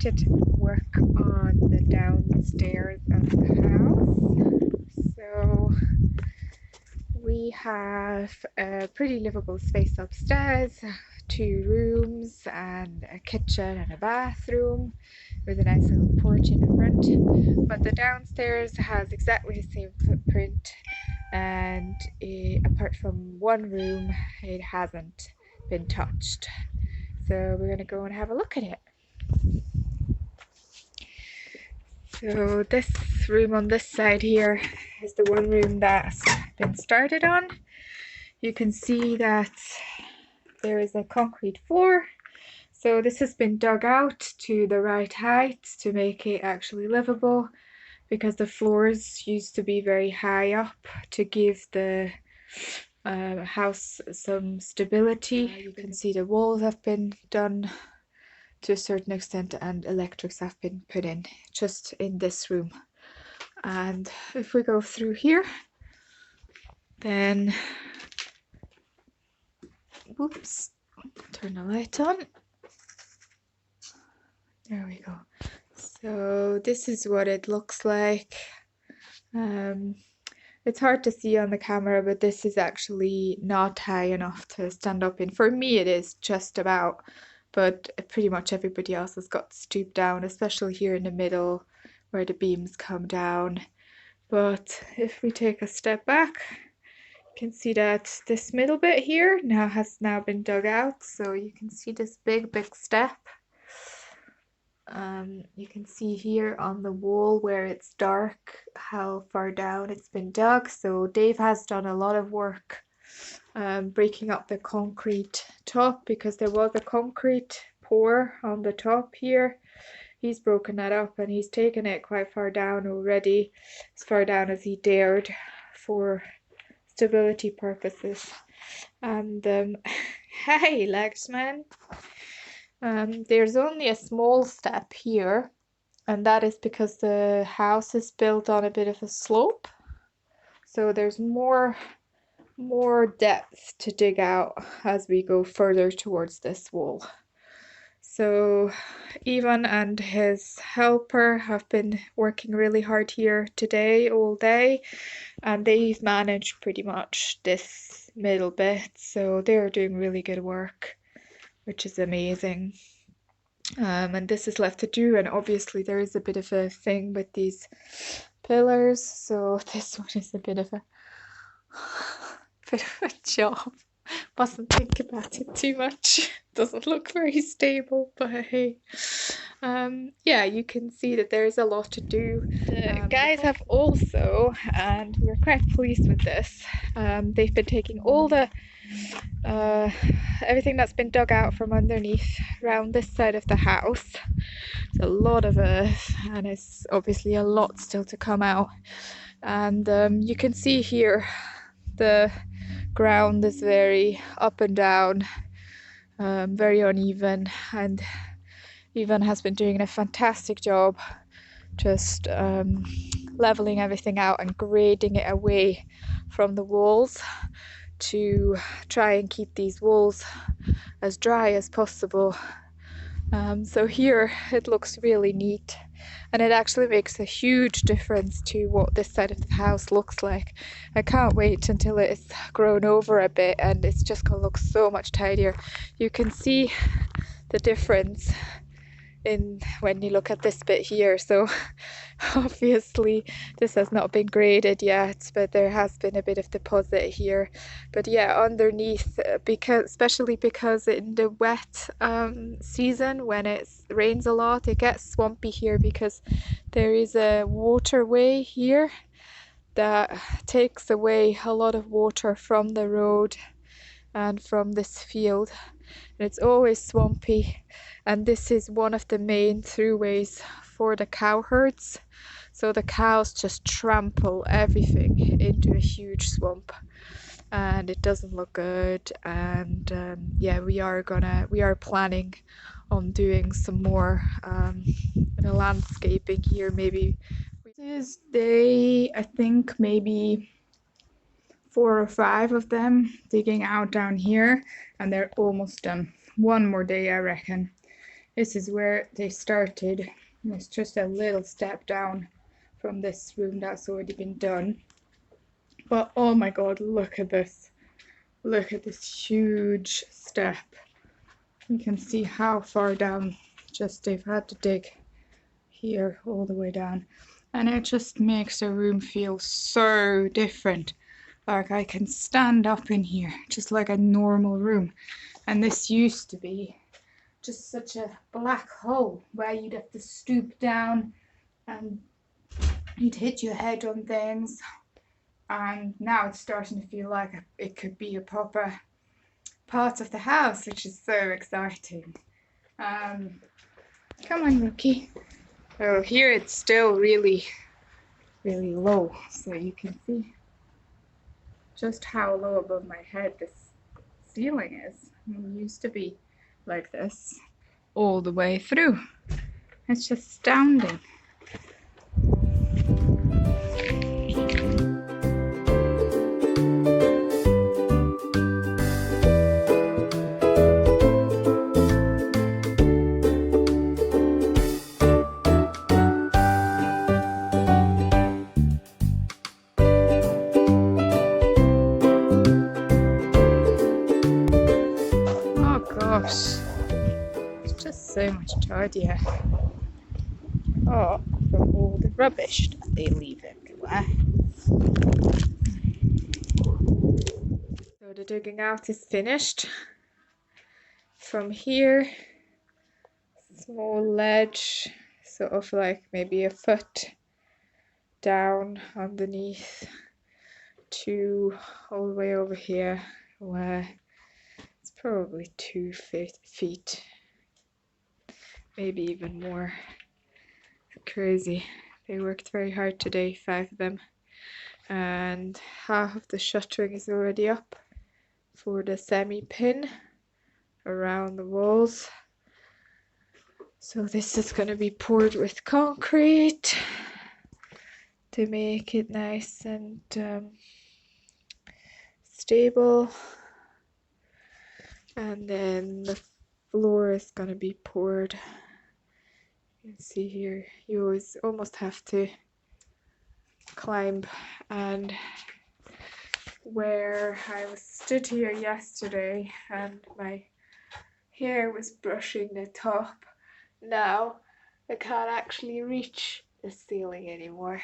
started work on the downstairs of the house. So we have a pretty livable space upstairs, 2 rooms and a kitchen and a bathroom with a nice little porch in the front. But the downstairs has exactly the same footprint, and apart from one room, it hasn't been touched. So we're gonna go and have a look at it. So this room on this side here is the one room that's been started on. You can see that there is a concrete floor. So this has been dug out to the right height to make it actually livable, because the floors used to be very high up to give the house some stability. You can see the walls have been done to a certain extent and electrics have been put in just in this room. And if we go through here, then whoops, turn the light on. There we go. So this is what it looks like. It's hard to see on the camera, but this is actually not high enough to stand up in. For me it is just about, but pretty much everybody else has got stooped down, especially here in the middle where the beams come down. But if we take a step back, you can see that this middle bit here has been dug out, so you can see this big step. You can see here on the wall where it's dark how far down it's been dug. So Dave has done a lot of work breaking up the concrete top, because there was a concrete pour on the top here. He's broken that up and he's taken it quite far down already, as far down as he dared for stability purposes. And hey Lexman, there's only a small step here, and that is because the house is built on a bit of a slope, so there's more depth to dig out as we go further towards this wall. So Ivan and his helper have been working really hard here today, all day, and they've managed pretty much this middle bit, so they're doing really good work, which is amazing. And this is left to do, and obviously there is a bit of a thing with these pillars, so this one is a bit of a job. Mustn't think about it too much. Doesn't look very stable, but hey. Yeah, you can see that there is a lot to do. The guys have also, and we're quite pleased with this, they've been taking all the everything that's been dug out from underneath around this side of the house. It's a lot of earth, and it's obviously a lot still to come out. And you can see here the ground is very up and down, very uneven, and Ivan has been doing a fantastic job just leveling everything out and grading it away from the walls to try and keep these walls as dry as possible. So here it looks really neat, and it actually makes a huge difference to what this side of the house looks like. I can't wait until it's grown over a bit and it's just gonna look so much tidier. You can see the difference in when you look at this bit here. So obviously this has not been graded yet, but there has been a bit of deposit here. But yeah, underneath, especially because in the wet season, when it rains a lot, it gets swampy here, because there is a waterway here that takes away a lot of water from the road and from this field, and it's always swampy, and this is one of the main throughways for the cow herds, so the cows just trample everything into a huge swamp, and it doesn't look good. And yeah, we are planning on doing some more landscaping here. Maybe this is day, I think maybe 4 or 5 of them digging out down here, and they're almost done. One more day, I reckon, This is where they started. It's just a little step down from this room that's already been done. But oh my god, look at this. Look at this huge step. You can see how far down just they've had to dig here all the way down. And it just makes the room feel so different. Like I can stand up in here just like a normal room. And this used to be just such a black hole where you'd have to stoop down and you'd hit your head on things. And now it's starting to feel like it could be a proper part of the house, which is so exciting. Come on, Rookie. Oh, here it's still really, really low, so you can see just how low above my head this ceiling is. It used to be like this all the way through. It's just astounding. It's just so much tidier. Oh, from all the rubbish that they leave everywhere. So the digging out is finished. From here, small ledge, sort of like maybe a foot down underneath to all the way over here where it's probably 2 feet, maybe even more. Crazy. They worked very hard today, 5 of them, and half of the shuttering is already up for the semi-pin around the walls. So this is going to be poured with concrete to make it nice and stable, and then the floor is going to be poured. You can see here you almost have to climb, and where I was stood here yesterday and my hair was brushing the top, now I can't actually reach the ceiling anymore.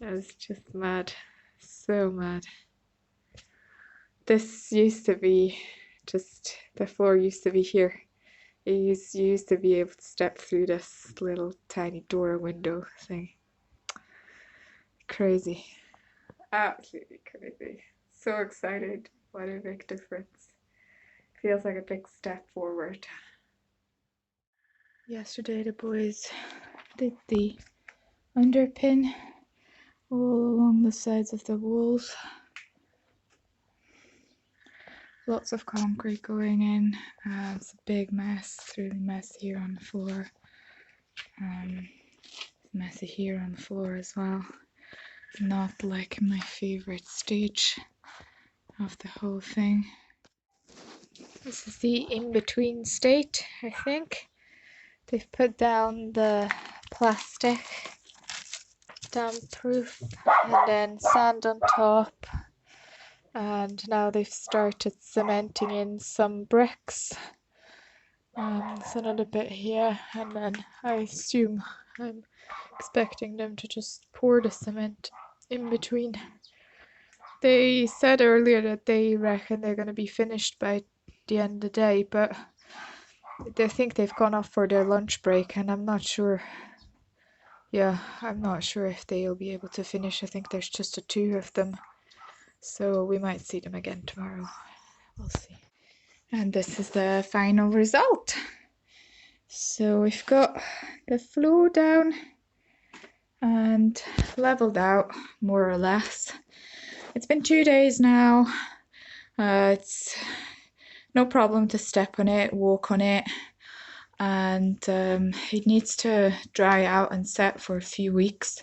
It's just mad, so mad. This used to be just, the floor used to be here. You used to be able to step through this little tiny door window thing. Crazy. Absolutely crazy. So excited. What a big difference. Feels like a big step forward. Yesterday the boys did the underpin all along the sides of the walls. Lots of concrete going in. It's a big mess. It's really messy here on the floor. Messy here on the floor as well. Not like my favorite stage of the whole thing. This is the in-between state, I think. They've put down the plastic, damp-proof, and then sand on top. And now they've started cementing in some bricks. There's another bit here, and then I'm expecting them to just pour the cement in between. They said earlier that they reckon they're going to be finished by the end of the day, but they think they've gone off for their lunch break, and I'm not sure. Yeah, I'm not sure if they'll be able to finish. I think there's just the 2 of them. So we might see them again tomorrow. We'll see. And this is the final result. So we've got the floor down and leveled out, more or less. It's been 2 days now. It's no problem to step on it, walk on it. And it needs to dry out and set for a few weeks.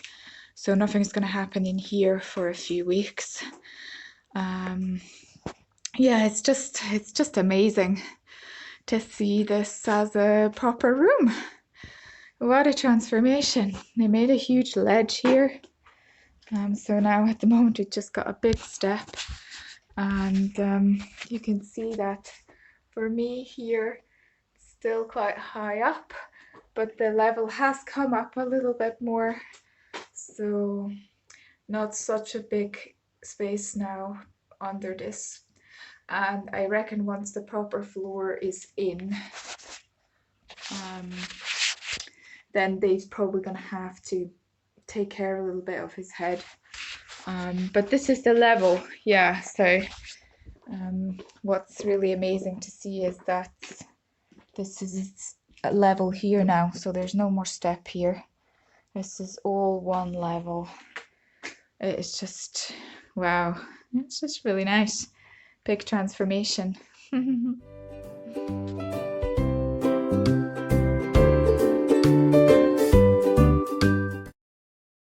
So nothing's going to happen in here for a few weeks. Yeah, it's just amazing to see this as a proper room. What a transformation. They made a huge ledge here. So now at the moment we've just got a big step, and you can see that for me here it's still quite high up, but the level has come up a little bit more, so not such a big space now under this. And I reckon once the proper floor is in, then Dave's probably gonna have to take care a little bit of his head. But this is the level, yeah. So what's really amazing to see is that this is a level here now, so there's no more step here. This is all one level. It's just, wow, it's just really nice. Big transformation.